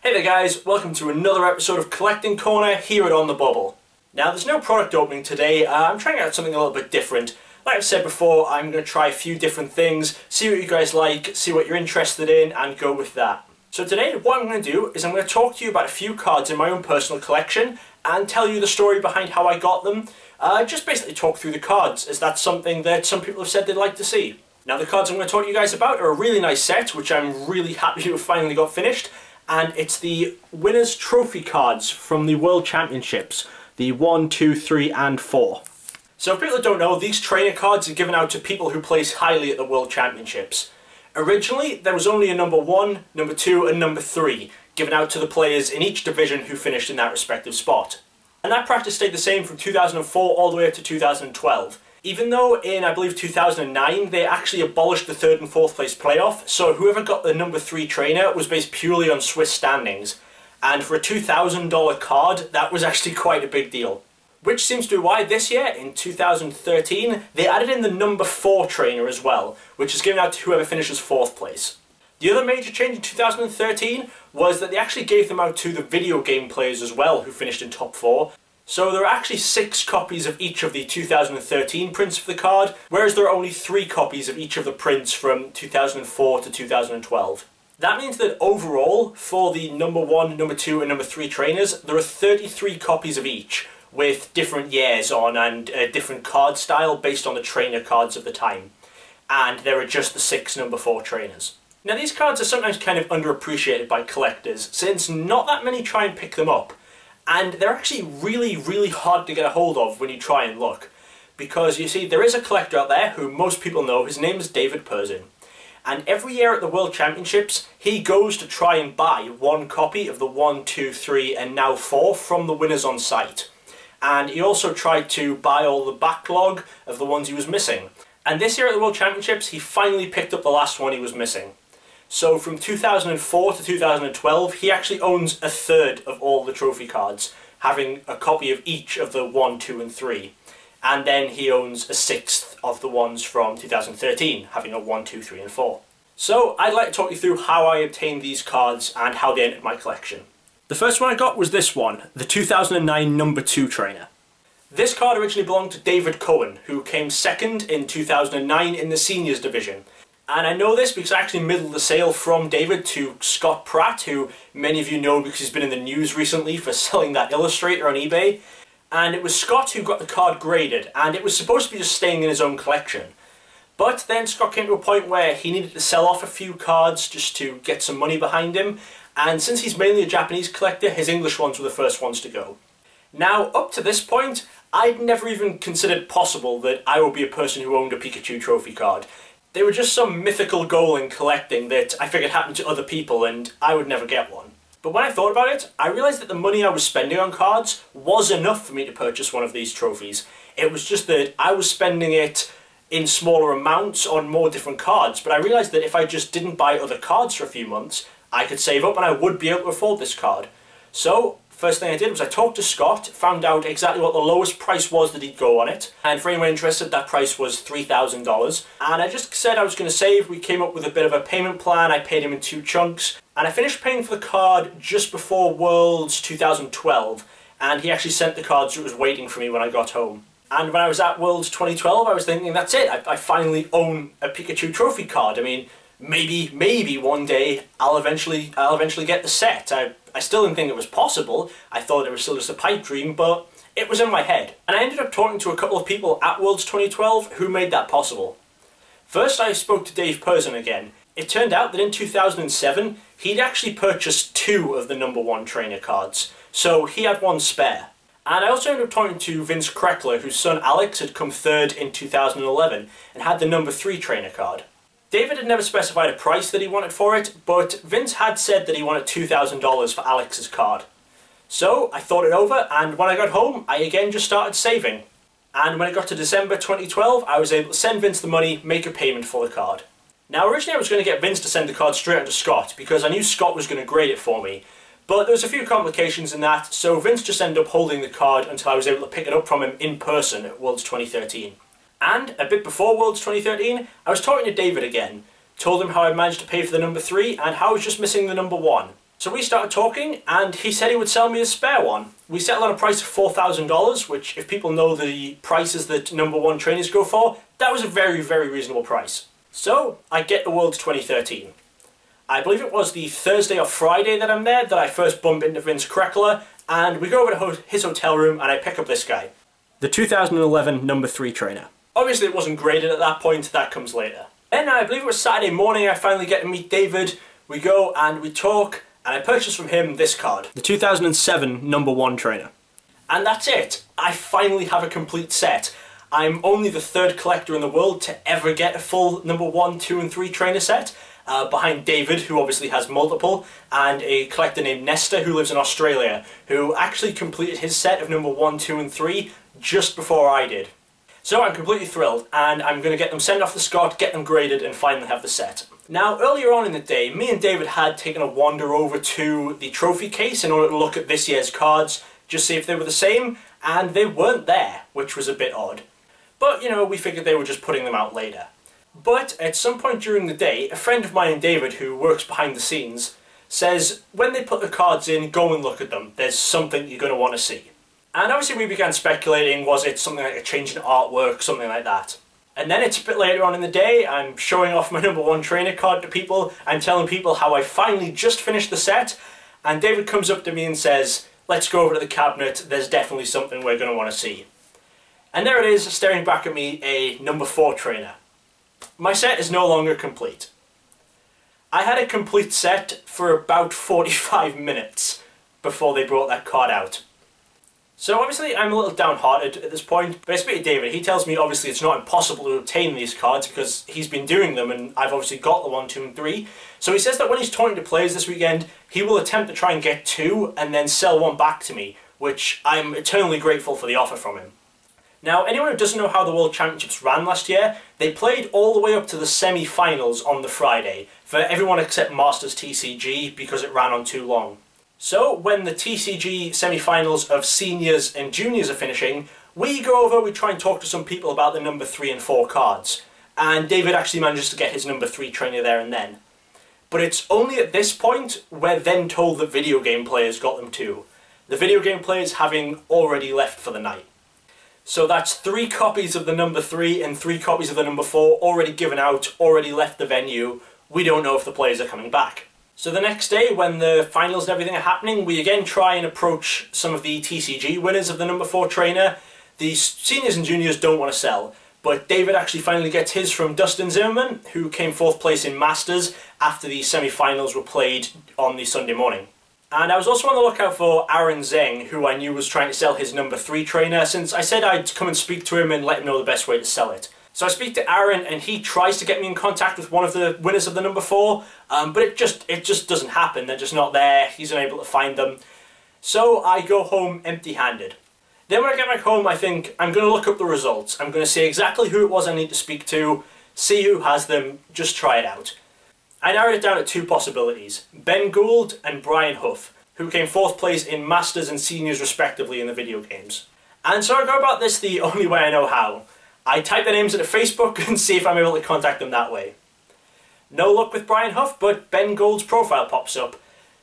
Hey there guys, welcome to another episode of Collecting Corner here at On The Bubble. Now there's no product opening today, I'm trying out something a little bit different. Like I've said before, I'm going to try a few different things, see what you guys like, see what you're interested in, and go with that. So today what I'm going to do is I'm going to talk to you about a few cards in my own personal collection and tell you the story behind how I got them. Just basically talk through the cards, as that's something that some people have said they'd like to see. Now the cards I'm going to talk to you guys about are a really nice set, which I'm really happy to have finally got finished. And it's the winners' trophy cards from the World Championships, the 1, 2, 3 and 4. So if people don't know, these trainer cards are given out to people who place highly at the World Championships. Originally, there was only a number 1, number 2 and number 3 given out to the players in each division who finished in that respective spot. And that practice stayed the same from 2004 all the way up to 2012. Even though in, I believe, 2009, they actually abolished the 3rd and 4th place playoff, so whoever got the number 3 trainer was based purely on Swiss standings. And for a $2,000 card, that was actually quite a big deal. Which seems to be why this year, in 2013, they added in the number 4 trainer as well, which is given out to whoever finishes 4th place. The other major change in 2013 was that they actually gave them out to the video game players as well who finished in top 4. So there are actually 6 copies of each of the 2013 prints of the card, whereas there are only 3 copies of each of the prints from 2004 to 2012. That means that overall, for the number 1, number 2 and number 3 trainers, there are 33 copies of each, with different years on and a different card style based on the trainer cards of the time. And there are just the 6 number 4 trainers. Now these cards are sometimes kind of underappreciated by collectors, since not that many try and pick them up. And they're actually really hard to get a hold of when you try and look. Because you see, there is a collector out there who most people know, his name is David Perzin. And every year at the World Championships, he goes to try and buy 1 copy of the 1, 2, 3 and now 4 from the winners on site. And he also tried to buy all the backlog of the ones he was missing. And this year at the World Championships, he finally picked up the last one he was missing. So from 2004 to 2012, he actually owns a third of all the trophy cards, having a copy of each of the 1, 2 and 3. And then he owns a 6th of the ones from 2013, having a 1, 2, 3 and 4. So I'd like to talk you through how I obtained these cards and how they entered my collection. The first one I got was this one, the 2009 number 2 trainer. This card originally belonged to David Cohen, who came 2nd in 2009 in the seniors division. And I know this because I actually middled the sale from David to Scott Pratt, who many of you know because he's been in the news recently for selling that Illustrator on eBay. And it was Scott who got the card graded, and it was supposed to be just staying in his own collection. But then Scott came to a point where he needed to sell off a few cards just to get some money behind him, and since he's mainly a Japanese collector, his English ones were the first ones to go. Now, up to this point, I'd never even considered possible that I would be a person who owned a Pikachu trophy card. They were just some mythical goal in collecting that I figured happened to other people and I would never get one. But when I thought about it, I realised that the money I was spending on cards was enough for me to purchase one of these trophies. It was just that I was spending it in smaller amounts on more different cards, but I realised that if I just didn't buy other cards for a few months, I could save up and I would be able to afford this card. So, first thing I did was I talked to Scott, found out exactly what the lowest price was that he'd go on it, and for anyone interested, that price was $3,000. And I just said I was going to save. We came up with a bit of a payment plan. I paid him in 2 chunks, and I finished paying for the card just before Worlds 2012, and he actually sent the card so it was waiting for me when I got home. And when I was at Worlds 2012, I was thinking, that's it, I finally own a Pikachu trophy card. I mean, maybe one day I'll eventually get the set. I still didn't think it was possible. I thought it was still just a pipe dream, but it was in my head. And I ended up talking to a couple of people at Worlds 2012 who made that possible. First I spoke to Dave Perzin again. It turned out that in 2007 he'd actually purchased 2 of the number 1 trainer cards, so he had 1 spare. And I also ended up talking to Vince Kreckler, whose son Alex had come 3rd in 2011 and had the number 3 trainer card. David had never specified a price that he wanted for it, but Vince had said that he wanted $2,000 for Alex's card. So I thought it over, and when I got home, I again just started saving. And when it got to December 2012, I was able to send Vince the money, make a payment for the card. Now originally I was going to get Vince to send the card straight on to Scott, because I knew Scott was going to grade it for me. But there was a few complications in that, so Vince just ended up holding the card until I was able to pick it up from him in person at Worlds 2013. And a bit before Worlds 2013, I was talking to David again, told him how I managed to pay for the number 3 and how I was just missing the number 1. So we started talking, and he said he would sell me a spare one. We settled on a price of $4,000, which, if people know the prices that #1 trainers go for, that was a very, very reasonable price. So I get the Worlds 2013. I believe it was the Thursday or Friday that I'm there that I first bump into Vince Kreckler, and we go over to his hotel room and I pick up this guy. The 2011 #3 trainer. Obviously it wasn't graded at that point, that comes later. Then I believe it was Saturday morning I finally get to meet David. We go and we talk, and I purchase from him this card. The 2007 #1 trainer. And that's it. I finally have a complete set. I'm only the 3rd collector in the world to ever get a full #1, 2 and 3 trainer set. Behind David, who obviously has multiple, and a collector named Nestor who lives in Australia, who actually completed his set of #1, 2 and 3 just before I did. So I'm completely thrilled, and I'm going to get them sent off to Scott, get them graded, and finally have the set. Now, earlier on in the day, me and David had taken a wander over to the trophy case in order to look at this year's cards, just see if they were the same, and they weren't there, which was a bit odd. But, you know, we figured they were just putting them out later. But at some point during the day, a friend of mine and David, who works behind the scenes, says, when they put the cards in, go and look at them. There's something you're going to want to see. And obviously we began speculating, was it something like a change in artwork, something like that. And then it's a bit later on in the day, I'm showing off my #1 trainer card to people, I'm telling people how I finally just finished the set, and David comes up to me and says, let's go over to the cabinet, there's definitely something we're going to want to see. And there it is, staring back at me, a #4 trainer. My set is no longer complete. I had a complete set for about 45 minutes before they brought that card out. So obviously I'm a little downhearted at this point, but I speak to David. He tells me obviously it's not impossible to obtain these cards because he's been doing them and I've obviously got the 1, 2 and 3. So he says that when he's talking to players this weekend, he will attempt to try and get 2 and then sell 1 back to me, which I'm eternally grateful for the offer from him. Now, anyone who doesn't know how the World Championships ran last year, they played all the way up to the semi-finals on the Friday, for everyone except Masters TCG because it ran on too long. So, when the TCG semi-finals of seniors and juniors are finishing, we go over, we try and talk to some people about the #3 and 4 cards. And David actually manages to get his #3 trainer there and then. But it's only at this point we're then told that video game players got them too. The video game players having already left for the night. So that's 3 copies of the #3 and 3 copies of the #4 already given out, already left the venue. We don't know if the players are coming back. So the next day, when the finals and everything are happening, we again try and approach some of the TCG winners of the #4 trainer. The seniors and juniors don't want to sell, but David actually finally gets his from Dustin Zimmerman, who came 4th place in Masters after the semi-finals were played on the Sunday morning. And I was also on the lookout for Aaron Zeng, who I knew was trying to sell his #3 trainer, since I said I'd come and speak to him and let him know the best way to sell it. So I speak to Aaron and he tries to get me in contact with one of the winners of the #4, but it just doesn't happen. They're just not there. He's unable to find them. So I go home empty-handed. Then when I get back home, I think I'm going to look up the results. I'm going to see exactly who it was I need to speak to, see who has them, just try it out. I narrowed it down to 2 possibilities, Ben Gould and Brian Huff, who came 4th place in Masters and Seniors respectively in the video games. And so I go about this the only way I know how. I type their names into Facebook and see if I'm able to contact them that way. No luck with Brian Huff, but Ben Gould's profile pops up.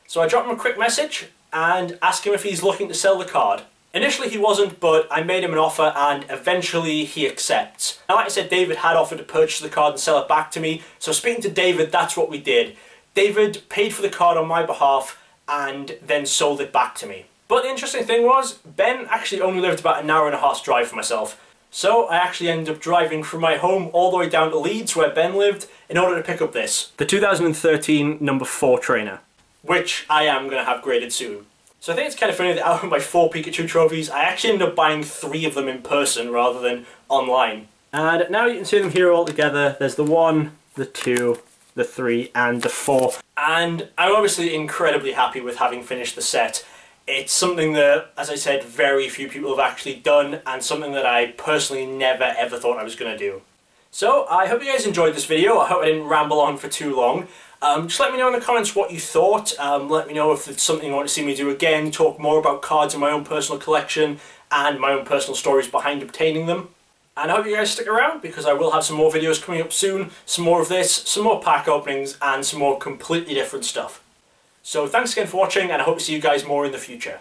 So I drop him a quick message and ask him if he's looking to sell the card. Initially he wasn't, but I made him an offer and eventually he accepts. Now like I said, David had offered to purchase the card and sell it back to me, so speaking to David, that's what we did. David paid for the card on my behalf and then sold it back to me. But the interesting thing was, Ben actually only lived about an hour and a half's drive from myself. So I actually ended up driving from my home all the way down to Leeds, where Ben lived, in order to pick up this. The 2013 #4 trainer. Which I am going to have graded soon. So I think it's kind of funny that out of my 4 Pikachu trophies, I actually ended up buying 3 of them in person rather than online. And now you can see them here all together. There's the 1, the 2, the 3 and the 4. And I'm obviously incredibly happy with having finished the set. It's something that, as I said, very few people have actually done, and something that I personally never ever thought I was going to do. So, I hope you guys enjoyed this video. I hope I didn't ramble on for too long. Just let me know in the comments what you thought. Let me know if it's something you want to see me do again, talk more about cards in my own personal collection, and my own personal stories behind obtaining them. And I hope you guys stick around, because I will have some more videos coming up soon, some more of this, some more pack openings, and some more completely different stuff. So thanks again for watching, and I hope to see you guys more in the future.